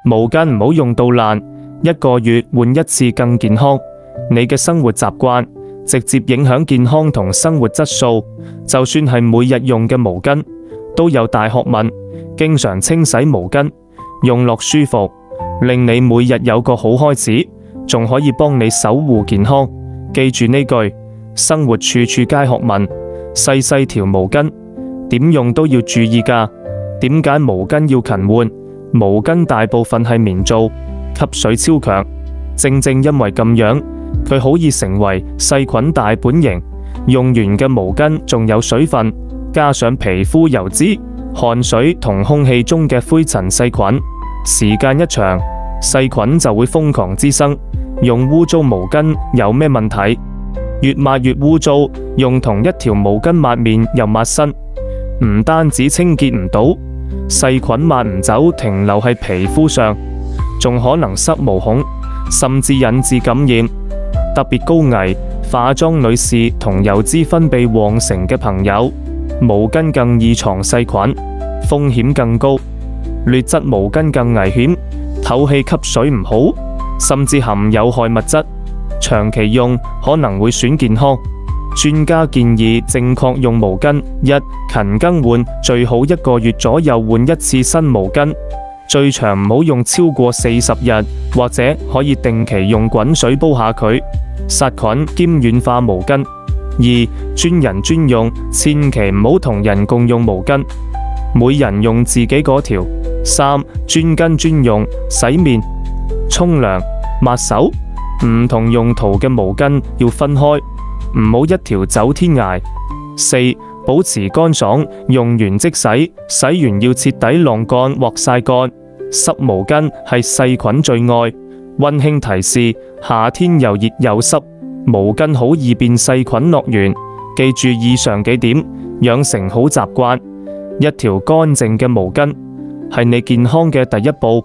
毛巾唔好用到爛，1個月換1次更健康。你嘅生活習慣直接影響健康同生活質素，就算係每日用嘅毛巾，都有大學問。經常清洗毛巾，用落舒服，令你每日有個好開始，仲可以幫你守護健康。記住呢句，生活處處皆學問，細細條毛巾點用都要注意㗎。點解毛巾要勤換？毛巾大部分係棉做，吸水超強，正正因為咁樣，佢好易成為細菌大本營。用完嘅毛巾仲有水分，加上皮膚油脂、汗水同空氣中嘅灰塵細菌，時間一長，細菌就會瘋狂滋生。用污糟毛巾有咩問題？越抹越污糟，用同一條毛巾抹面又抹身，唔單止清潔唔到，細菌抹唔走，停留喺皮膚上，仲可能塞毛孔，甚至引致感染。特別高危，化妝女士同油脂分泌旺盛嘅朋友，毛巾更易藏細菌，風險更高。劣質毛巾更危險，透氣吸水唔好，甚至含有害物質，長期用可能會損健康。專家建議正確用毛巾：一、勤更換，最好1個月左右換1次新毛巾，最長唔好用超過40日，或者可以定期用滾水煲下佢，殺菌兼軟化毛巾。二、專人專用，千祈唔好同人共用毛巾，每人用自己嗰條。三、專巾專用，洗面、沖涼、抹手，唔同用途嘅毛巾要分開，唔好一條走天涯。四、保持乾爽，用完即洗，洗完要徹底晾乾或曬乾。濕毛巾係細菌最愛。溫馨提示：夏天又熱又濕，毛巾好易變細菌樂園。記住以上幾點，養成好習慣。一條乾淨嘅毛巾係你健康嘅第一步。